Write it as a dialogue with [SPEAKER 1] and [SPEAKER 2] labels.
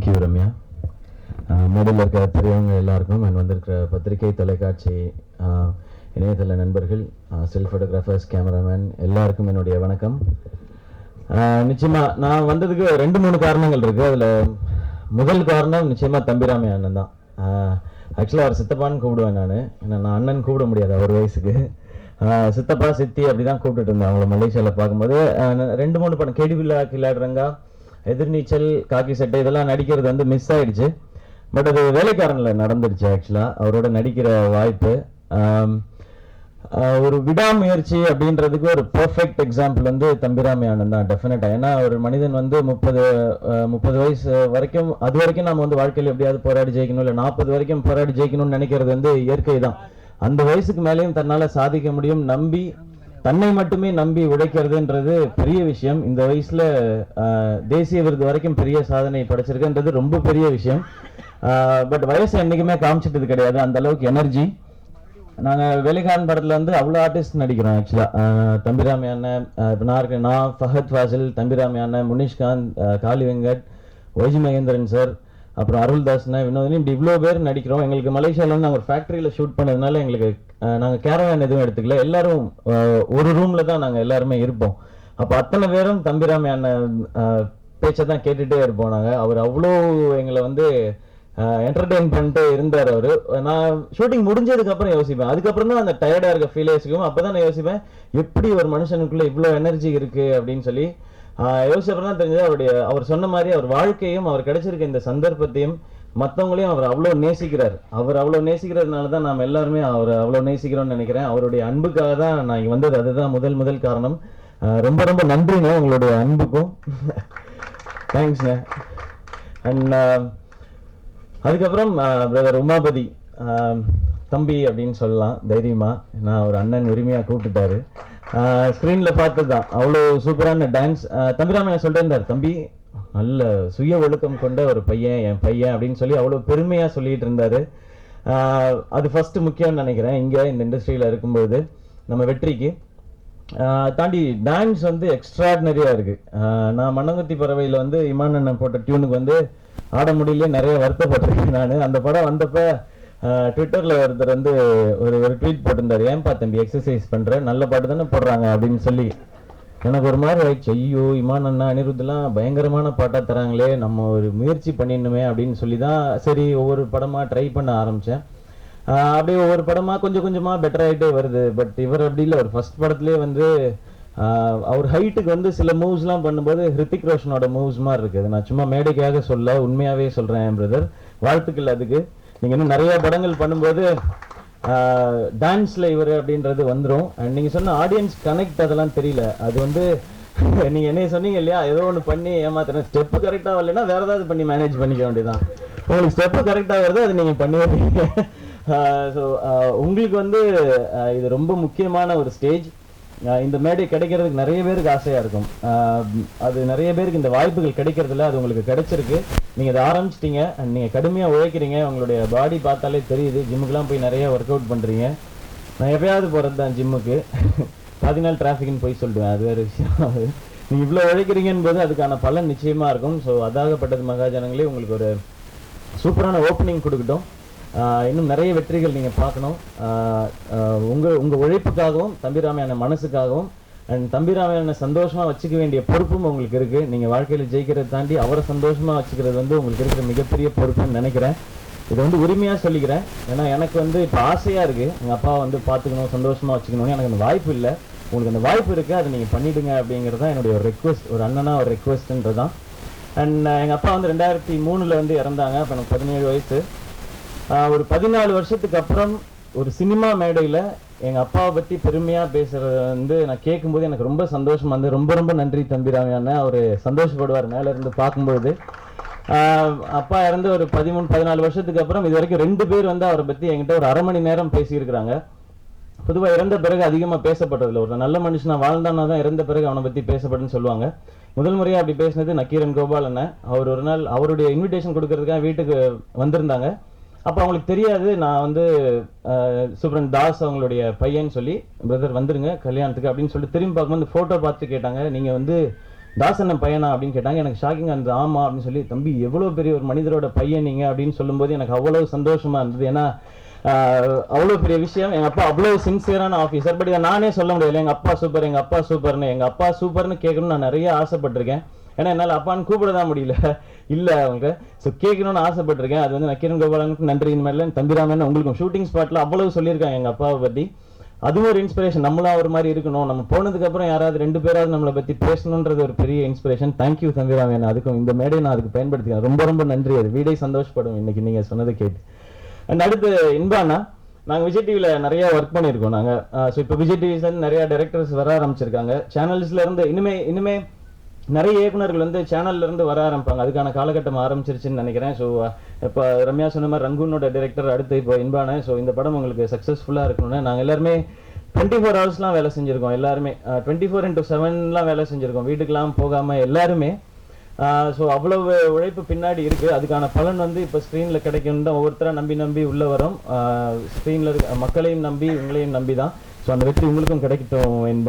[SPEAKER 1] Thank you Ramya. மேடையில் இருக்க பெரியவங்க எல்லாருக்கும் அண்ட் வந்திருக்கிற பத்திரிகை, தொலைக்காட்சி, இணையதள நண்பர்கள், ஸ்டில் ஃபோட்டோகிராஃபர்ஸ், கேமராமேன் எல்லாருக்கும் என்னுடைய வணக்கம். நிச்சயமாக நான் வந்ததுக்கு 2-3 காரணங்கள் இருக்குது. அதில் முதல் காரணம் நிச்சயமாக தம்பிராமி அண்ணன் தான். ஆக்சுவலாக அவர் சித்தப்பான்னு கூப்பிடுவேன் நான். ஏன்னா நான் அண்ணன் கூப்பிட முடியாது அவர் வயசுக்கு. சித்தப்பா சித்தி அப்படி தான் கூப்பிட்டுட்டு இருந்தேன் அவங்கள மலேசியாவில் பார்க்கும்போது. 2-3 படம், கெடிவில்லா, கில்லாடுறங்கா, எதிர்நீச்சல், காக்கி சட்டை இதெல்லாம் நடிக்கிறது வந்து மிஸ் ஆயிடுச்சு. பட் அது வேலைக்காரனில் நடந்துடுச்சு. ஆக்சுவலாக அவரோட நடிக்கிற வாய்ப்பு ஒரு விடாமுயற்சி அப்படின்றதுக்கு ஒரு பர்ஃபெக்ட் எக்ஸாம்பிள் வந்து தம்பிராமி அண்ணன் தான் டெஃபினட்டாக. ஏன்னா ஒரு மனிதன் வந்து 30 வயசு வரைக்கும், அது வரைக்கும் நம்ம வந்து வாழ்க்கையில் எப்படியாவது போராடி ஜெயிக்கணும், இல்லை 40 வரைக்கும் போராடி ஜெயிக்கணும்னு நினைக்கிறது வந்து இயற்கை தான். அந்த வயசுக்கு மேலேயும் தன்னால் சாதிக்க முடியும், நம்பி தன்னை மட்டுமே நம்பி உழைக்கிறதுன்றது பெரிய விஷயம். இந்த வயசுல தேசிய விருது வரைக்கும் பெரிய சாதனை படைச்சிருக்குன்றது ரொம்ப பெரிய விஷயம். பட் வயசு என்னைக்குமே காமிச்சிட்டது கிடையாது, அந்த அளவுக்கு எனர்ஜி. நாங்கள் வேலைக்காரன் படத்தில் வந்து அவ்வளோ ஆர்டிஸ்ட் நடிக்கிறோம். ஆக்சுவலாக தம்பிராமி அண்ணன், இப்போ நான் இருக்கேன், நான், ஃபஹத் ஃபாசில், தம்பிராமி அண்ணன், முனிஷ்காந்த், காளி வெங்கட், ஒய்ஜி மகேந்திரன் சார், அப்புறம் அருள்தாஸ்னா, வினோதினி, இப்படி இவ்வளோ பேர் நடிக்கிறோம். எங்களுக்கு மலேசியாவில் வந்து நாங்கள் ஒரு ஃபேக்ட்ரியில் ஷூட் பண்ணதுனால எங்களுக்கு நாங்கள் கேரவேன் எதுவும் எடுத்துக்கல, எல்லாரும் ஒரு ரூமில் தான் நாங்கள் எல்லாருமே இருப்போம். அப்போ அத்தனை பேரும் தம்பிராமி அண்ணன் பேச்சை தான் கேட்டுகிட்டே இருப்போம் நாங்கள். அவர் அவ்வளோ எங்களை வந்து என்டர்டெயின் பண்ணிட்டு இருந்தார் அவர். நான் ஷூட்டிங் முடிஞ்சதுக்கப்புறம் யோசிப்பேன், அதுக்கப்புறம் தான் அந்த டயர்டாக இருக்க ஃபீல் யோசிக்கும். அப்போ தான் நான் யோசிப்பேன், எப்படி ஒரு மனுஷனுக்குள்ளே இவ்வளோ எனர்ஜி இருக்குது அப்படின்னு சொல்லி யோசிச்சப்பறம் தான் தெரிஞ்சது. அவர் சொன்ன மாதிரி அவர் வாழ்க்கையும் அவர் கிடைச்சிருக்க இந்த சந்தர்ப்பத்தையும் மற்றவங்களையும் அவர் அவ்வளோ நேசிக்கிறார். அவர் அவ்வளோ நேசிக்கிறதுனால தான் நாம் எல்லாருமே அவரை அவ்வளோ நேசிக்கிறோம்னு நினைக்கிறேன். அவருடைய அன்புக்காக தான் நான் இங்கே வந்தது, அதுதான் முதல் காரணம். ரொம்ப ரொம்ப நன்றிங்க உங்களுடைய அன்புக்கும். தேங்க்ஸ்ங்க. அண்ட் அதுக்கப்புறம் பிரதர் உமாபதி, தம்பி அப்படின்னு சொல்லலாம் தைரியமா. நான் ஒரு அண்ணன் உரிமையாக கூப்பிட்டுட்டாரு. ஸ்க்ரீனில் பார்த்து தான் அவ்வளோ சூப்பரான டான்ஸ். தம்பிராம சொல்லிட்டு இருந்தார், தம்பி நல்ல சுய ஒழுக்கம் கொண்ட ஒரு பையன், என் பையன் அப்படின்னு சொல்லி அவ்வளோ பெருமையாக சொல்லிட்டு இருந்தார். அது ஃபஸ்ட்டு முக்கியம்னு நினைக்கிறேன். இங்கே இந்த இண்டஸ்ட்ரியில் இருக்கும்போது நம்ம வெற்றிக்கு தாண்டி டான்ஸ் வந்து எக்ஸ்ட்ராடினரியாக இருக்குது. நான் மண்ணங்குத்தி பறவையில் வந்து இமான் அண்ணன் போட்ட டியூனுக்கு வந்து ஆட முடியல, நிறைய வருத்தப்பட்டிருக்கேன் நான். அந்த படம் வந்தப்போ ட்விட்டரில் ஒருத்தர் வந்து ஒரு ட்வீட் போட்டிருந்தார், ஏன்பா தம்பி எக்ஸசைஸ் பண்ணுற, நல்ல பாட்டு தானே போடுறாங்க அப்படின்னு சொல்லி. எனக்கு ஒரு மாதிரி ஆயிடுச்சு, ஐயோ இமான் அண்ணா அனிருத்லாம் பயங்கரமான பாட்டாக தராங்களே, நம்ம ஒரு முயற்சி பண்ணிடணுமே அப்படின்னு சொல்லி தான் சரி ஒவ்வொரு படமாக ட்ரை பண்ண ஆரம்பித்தேன். அப்படியே ஒவ்வொரு படமாக கொஞ்சம் கொஞ்சமாக பெட்டர் ஆகிட்டே வருது. பட் இவர் அப்படி இல்லை, ஒரு ஃபர்ஸ்ட் படத்துலேயே வந்து அவர் ஹைட்டுக்கு வந்து சில மூவ்ஸ்லாம் பண்ணும்போது ஹிருத்திக் ரோஷனோட மூவ்ஸ் மாதிரி இருக்குது. நான் சும்மா மேடைக்காக சொல்ல, உண்மையாகவே சொல்கிறேன் பிரதர், வாழ்த்துக்கள். அதுக்கு நீங்கள் இன்னும் நிறைய படங்கள் பண்ணும்போது டான்ஸில் இவர் அப்படின்றது வந்துடும். அண்ட் நீங்கள் சொன்ன ஆடியன்ஸ் கனெக்ட் அதெல்லாம் தெரியல. அது வந்து நீங்கள் என்ன சொன்னீங்க இல்லையா, ஏதோ ஒன்று பண்ணி ஏமாத்துறேன், ஸ்டெப்பு கரெக்டாக வரலைன்னா வேறு ஏதாவது பண்ணி மேனேஜ் பண்ணிக்க வேண்டியதான். உங்களுக்கு ஸ்டெப்பு கரெக்டாக வருது, அது நீங்கள் பண்ணி வருவீங்க. ஸோ உங்களுக்கு வந்து இது ரொம்ப முக்கியமான ஒரு ஸ்டேஜ். இந்த மேடை கிடைக்கிறதுக்கு நிறைய பேருக்கு ஆசையாக இருக்கும். அது நிறைய பேருக்கு இந்த வாய்ப்புகள் கிடைக்கிறதில்ல, அது உங்களுக்கு கிடைச்சிருக்கு. நீங்கள் அதை ஆரம்பிச்சிட்டிங்க அண்ட் நீங்கள் கடுமையாக உழைக்கிறீங்க. உங்களுடைய பாடி பார்த்தாலே தெரியுது. ஜிம்முக்கெலாம் போய் நிறைய ஒர்க் அவுட் பண்ணுறீங்க. நான் எப்பயாவது போகிறது தான் ஜிம்முக்கு, பாதி நாள் டிராஃபிக்னு போய் சொல்லுவேன், அது வேறு விஷயம். அது நீங்கள் இவ்வளோ உழைக்கிறீங்கன்னு போது அதுக்கான பலன் நிச்சயமாக இருக்கும். ஸோ அதாகப்பட்டது மகாஜனங்களே உங்களுக்கு ஒரு சூப்பரான ஓப்பனிங் கொடுக்கட்டும். இன்னும் நிறைய வெற்றிகள் நீங்கள் பார்க்கணும். உங்கள் உழைப்புக்காகவும் தம்பிராமையான மனசுக்காகவும் அண்ட் தம்பிராமையான சந்தோஷமாக வச்சுக்க வேண்டிய பொறுப்பும் உங்களுக்கு இருக்குது. நீங்கள் வாழ்க்கையில் ஜெயிக்கிறத தாண்டி அவரை சந்தோஷமாக வச்சுக்கிறது வந்து உங்களுக்கு இருக்கிற மிகப்பெரிய பொறுப்புன்னு நினைக்கிறேன். இதை வந்து உரிமையாக சொல்லிக்கிறேன். ஏன்னா எனக்கு வந்து இப்போ ஆசையாக இருக்குது, எங்கள் அப்பாவை வந்து பார்த்துக்கணும், சந்தோஷமாக வச்சுக்கணும்னு. எனக்கு அந்த வாய்ப்பு இல்லை, உங்களுக்கு அந்த வாய்ப்பு இருக்குது, அதை நீங்கள் பண்ணிவிடுங்க அப்படிங்கிறது தான் என்னுடைய ஒரு ரெக்வஸ்ட், ஒரு அண்ணனாக ஒரு ரெக்வஸ்ட்டுன்றது தான். அண்ட் எங்கள் அப்பா வந்து 2003 வந்து இறந்தாங்க. அப்போ எனக்கு 17 வயசு. ஒரு 14 வருஷத்துக்கு அப்புறம் ஒரு சினிமா மேடையில் எங்கள் அப்பாவை பற்றி பெருமையாக பேசுகிறத வந்து நான் கேட்கும்போது எனக்கு ரொம்ப சந்தோஷமாக இருந்தது. ரொம்ப ரொம்ப நன்றி தம்பிராமி அண்ணன். அவர் சந்தோஷப்படுவார் மேலே இருந்து பார்க்கும்போது. அப்பா இறந்து ஒரு 13-14 வருஷத்துக்கு அப்புறம் இது வரைக்கும் 2 பேர் வந்து அவரை பற்றி என்கிட்ட ஒரு அரை மணி நேரம் பேசியிருக்கிறாங்க. பொதுவாக இறந்த பிறகு அதிகமாக பேசப்பட்டதில்லை. ஒரு நல்ல மனுஷனா வாழ்ந்தானா தான் இறந்த பிறகு அவனை பற்றி பேசப்படுன்னு சொல்லுவாங்க. முதல் முறையாக அப்படி பேசினது நக்கீரன் கோபால் அண்ணன். அவர் ஒரு நாள் அவருடைய இன்விடேஷன் கொடுக்கறதுக்காக வீட்டுக்கு வந்திருந்தாங்க. அப்போ அவங்களுக்கு தெரியாது நான் வந்து சுப்ரன் தாஸ் அவங்களுடைய பையன் சொல்லி, பிரதர் வந்துருங்க கல்யாணத்துக்கு அப்படின்னு சொல்லிட்டு திரும்பி பார்க்கும்போது ஃபோட்டோ பார்த்து கேட்டாங்க, நீங்கள் வந்து தாசன் பையனா அப்படின்னு கேட்டாங்க. எனக்கு ஷாக்கிங்காக இருந்தது. ஆமா அப்படின்னு சொல்லி, தம்பி எவ்வளோ பெரிய ஒரு மனிதரோட பையன் நீங்க அப்படின்னு சொல்லும்போது எனக்கு அவ்வளோ சந்தோஷமா இருந்தது. ஏன்னா அவ்வளோ பெரிய விஷயம். எங்கள் அப்பா அவ்வளோ சின்சியரான ஆஃபீஸர். பட் இதை நானே சொல்ல முடியல, எங்கள் அப்பா சூப்பர், எங்கள் அப்பா சூப்பர்னு. எங்கள் அப்பா சூப்பர்னு கேட்கணும்னு நான் நிறைய ஆசைப்பட்டிருக்கேன். ஏன்னா என்னால் அப்பான்னு கூப்பிட தான் முடியல, இல்லை அவங்க. ஸோ கேட்கணும்னு ஆசைப்பட்டிருக்கேன். அது வந்து நான் கிரண் கோபாலனுக்கு நன்றி. இந்த மாதிரிலாம் தம்பிராமன் உங்களுக்கும் ஷூட்டிங் ஸ்பாட்டில் அவ்வளவு சொல்லியிருக்காங்க எங்கள் அப்பாவை பற்றி. அதுவும் ஒரு இன்ஸ்பிரேஷன். நம்மளும் ஒரு மாதிரி இருக்கணும், நம்ம போனதுக்கப்புறம் யாராவது 2 பேராவது நம்மளை பற்றி பேசணுன்றது ஒரு பெரிய இன்ஸ்பிரேஷன். தேங்க்யூ தம்பிராமன். அதுக்கும் இந்த மேடையை நான் அதுக்கு பயன்படுத்திக்கிறேன். ரொம்ப ரொம்ப நன்றி. அது வீடே சந்தோஷப்படும் இன்னைக்கு நீங்கள் சொன்னதை கேட்டு. அண்ட் அடுத்து இன்பானா, நாங்கள் விஜய் டிவியில் நிறைய ஒர்க் பண்ணியிருக்கோம். நாங்கள் ஸோ இப்போ விஜய் டிவிஸ்லேருந்து நிறைய டைரக்டர்ஸ் வர ஆரம்பிச்சிருக்காங்க. சேனல்ஸ்லேருந்து இனிமே நிறைய இயக்குநர்கள் வந்து சேனல்லேருந்து வர ஆரம்பிப்பாங்க. அதுக்கான காலகட்டம் ஆரம்பிச்சிருச்சுன்னு நினைக்கிறேன். ஸோ இப்போ ரம்யா சொன்ன மாதிரி ரங்கூனோட டைரக்டர், அடுத்து இப்போ இன்பான. ஸோ இந்த படம் உங்களுக்கு சக்ஸஸ்ஃபுல்லாக இருக்கணும்னு நாங்கள் எல்லாருமே 24 ஹவர்ஸ்லாம் வேலை செஞ்சுருக்கோம். எல்லாருமே 24x7 வேலை செஞ்சுருக்கோம், வீட்டுக்கெலாம் போகாமல் எல்லாருமே. ஸோ அவ்வளவு உழைப்பு பின்னாடி இருக்குது. அதுக்கான பலன் வந்து இப்போ ஸ்க்ரீனில் கிடைக்கும் தான். ஒவ்வொருத்தராக நம்பி உள்ளே வரோம். ஸ்க்ரீனில் இருக்க மக்களையும் நம்பி உங்களையும் நம்பி தான். ஸோ அந்த வெற்றி உங்களுக்கும் கிடைக்கட்டும் என்பது.